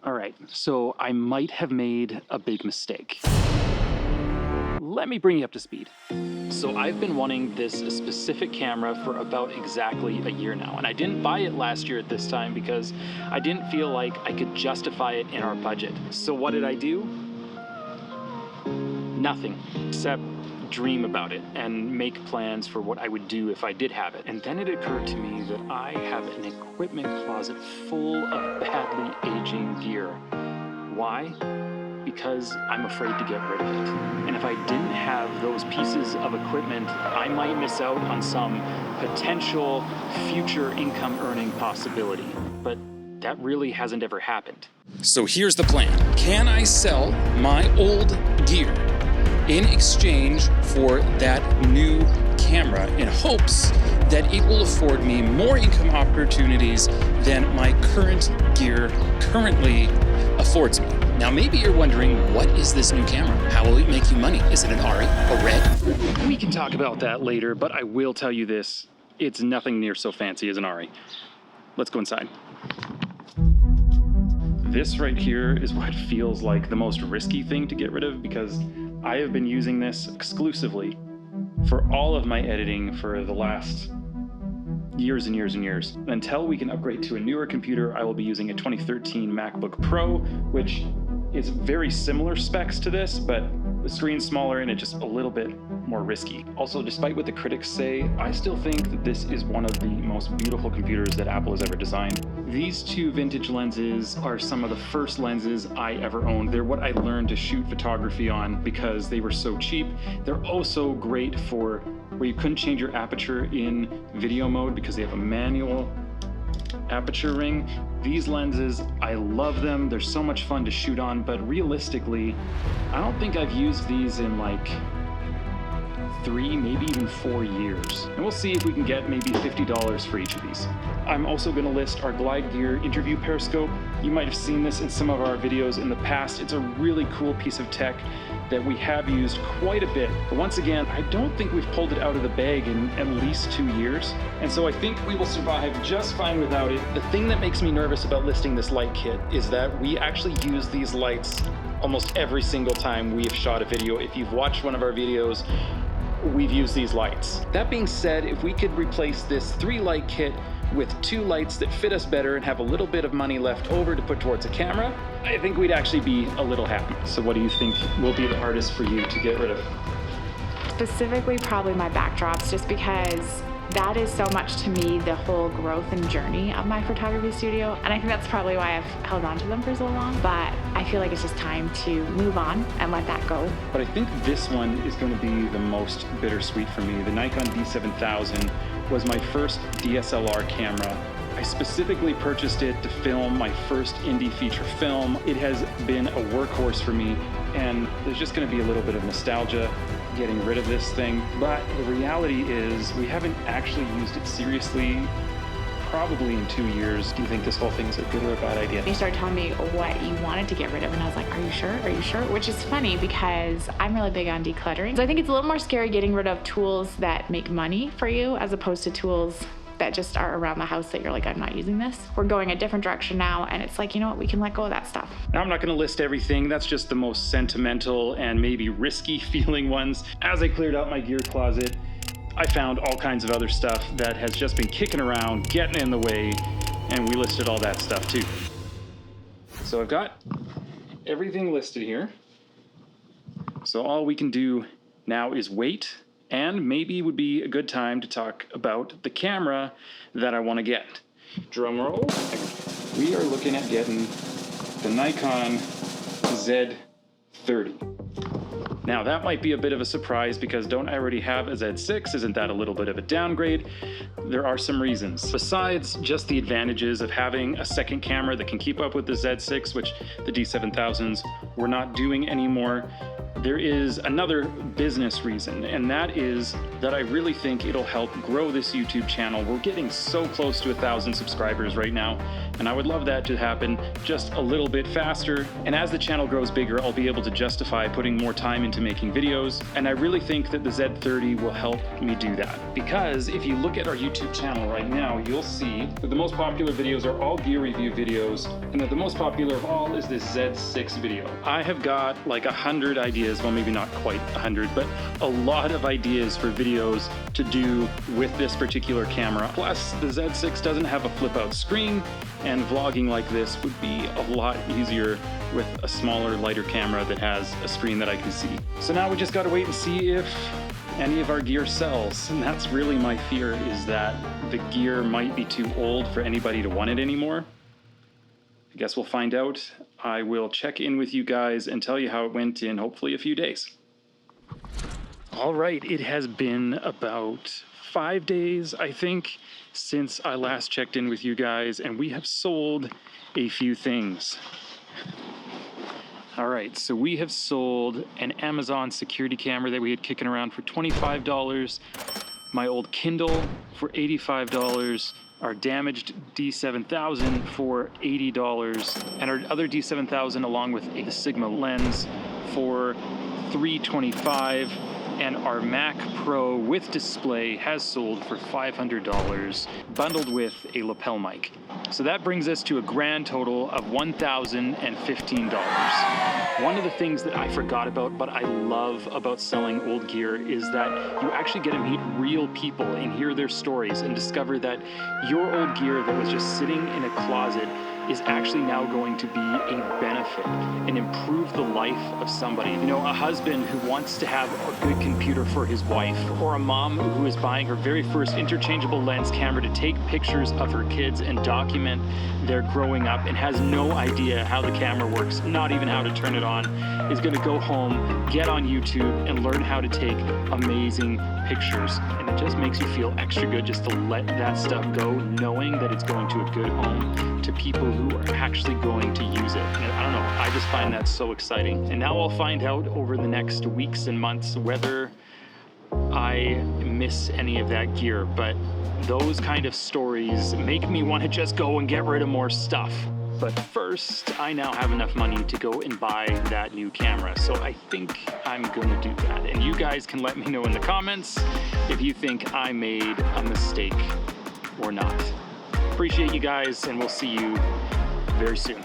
All right, so I might have made a big mistake. Let me bring you up to speed. So I've been wanting this specific camera for about exactly a year now, and I didn't buy it last year at this time because I didn't feel like I could justify it in our budget. So what did I do? Nothing, except dream about it and make plans for what I would do if I did have it. And then it occurred to me that I have an equipment closet full of badly aging gear. Why? Because I'm afraid to get rid of it. And if I didn't have those pieces of equipment, I might miss out on some potential future income earning possibility. But that really hasn't ever happened. So here's the plan. Can I sell my old gear in exchange for that new camera in hopes that it will afford me more income opportunities than my current gear currently affords me? Now, maybe you're wondering, what is this new camera? How will it make you money? Is it an RE, a Red? We can talk about that later, but I will tell you this. It's nothing near so fancy as an RE. Let's go inside. This right here is what feels like the most risky thing to get rid of because I have been using this exclusively for all of my editing for the last years and years and years. Until we can upgrade to a newer computer, I will be using a 2013 MacBook Pro, which is very similar specs to this, but the screen's smaller and it's just a little bit more risky. Also, despite what the critics say, I still think that this is one of the most beautiful computers that Apple has ever designed. These two vintage lenses are some of the first lenses I ever owned. They're what I learned to shoot photography on because they were so cheap. They're also great for where you couldn't change your aperture in video mode because they have a manual aperture ring. These lenses, I love them. They're so much fun to shoot on, but realistically, I don't think I've used these in like 3, maybe even 4 years. And we'll see if we can get maybe $50 for each of these. I'm also going to list our Glide Gear interview periscope. You might have seen this in some of our videos in the past. It's a really cool piece of tech that we have used quite a bit. But once again, I don't think we've pulled it out of the bag in at least 2 years. And so I think we will survive just fine without it. The thing that makes me nervous about listing this light kit is that we actually use these lights almost every single time we have shot a video. If you've watched one of our videos, we've used these lights. That being said, if we could replace this 3-light kit with 2 lights that fit us better and have a little bit of money left over to put towards a camera, I think we'd actually be a little happy. So what do you think will be the hardest for you to get rid of? Specifically, probably my backdrops, just because that is so much to me, the whole growth and journey of my photography studio. And I think that's probably why I've held on to them for so long. But I feel like it's just time to move on and let that go. But I think this one is going to be the most bittersweet for me. The Nikon D7000 was my first DSLR camera. I specifically purchased it to film my first indie feature film. It has been a workhorse for me, and there's just going to be a little bit of nostalgia getting rid of this thing. But the reality is we haven't actually used it seriously probably in 2 years. Do you think this whole thing's a good or a bad idea? You started telling me what you wanted to get rid of, and I was like, are you sure? Are you sure? Which is funny because I'm really big on decluttering. So I think it's a little more scary getting rid of tools that make money for you as opposed to tools that just are around the house that you're like, I'm not using this. We're going a different direction now, and it's like, you know what, we can let go of that stuff. Now, I'm not going to list everything. That's just the most sentimental and maybe risky feeling ones. As I cleared out my gear closet, I found all kinds of other stuff that has just been kicking around, getting in the way, and we listed all that stuff too. So I've got everything listed here. So all we can do now is wait, and maybe it would be a good time to talk about the camera that I want to get. Drum roll. We are looking at getting the Nikon Z30. Now that might be a bit of a surprise because don't I already have a Z6? Isn't that a little bit of a downgrade? There are some reasons. Besides just the advantages of having a second camera that can keep up with the Z6, which the D7000s were not doing anymore, there is another business reason, and that is that I really think it'll help grow this YouTube channel. We're getting so close to 1,000 subscribers right now, and I would love that to happen just a little bit faster. And as the channel grows bigger, I'll be able to justify putting more time into making videos, and I really think that the Z30 will help me do that. Because if you look at our YouTube channel right now, you'll see that the most popular videos are all gear review videos, and that the most popular of all is this Z6 video. I have got like 100 ideas, well maybe not quite 100, but a lot of ideas for videos to do with this particular camera. Plus, the Z6 doesn't have a flip out screen, and vlogging like this would be a lot easier with a smaller, lighter camera that has a screen that I can see. So now we just gotta wait and see if any of our gear sells, and that's really my fear, is that the gear might be too old for anybody to want it anymore. I guess we'll find out. I will check in with you guys and tell you how it went in hopefully a few days. All right, it has been about 5 days, I think, since I last checked in with you guys, and we have sold a few things. All right, so we have sold an Amazon security camera that we had kicking around for $25, my old Kindle for $85, our damaged D7000 for $80, and our other D7000 along with a Sigma lens for $325, and our Mac Pro with display has sold for $500, bundled with a lapel mic. So that brings us to a grand total of $1,015. One of the things that I forgot about, but I love about selling old gear, is that you actually get to meet real people and hear their stories and discover that your old gear that was just sitting in a closet is actually now going to be a benefit and improve the life of somebody. You know, a husband who wants to have a good computer for his wife, or a mom who is buying her very first interchangeable lens camera to take pictures of her kids and document their growing up and has no idea how the camera works, not even how to turn it on, is gonna go home, get on YouTube, and learn how to take amazing pictures. And it just makes you feel extra good just to let that stuff go, knowing that it's going to a good home, to people who are actually going to use it. And I don't know, I just find that so exciting. And now I'll find out over the next weeks and months whether I miss any of that gear, but those kind of stories make me want to just go and get rid of more stuff. But first, I now have enough money to go and buy that new camera, so I think I'm gonna do that. And you guys can let me know in the comments if you think I made a mistake or not. Appreciate you guys, and we'll see you very soon.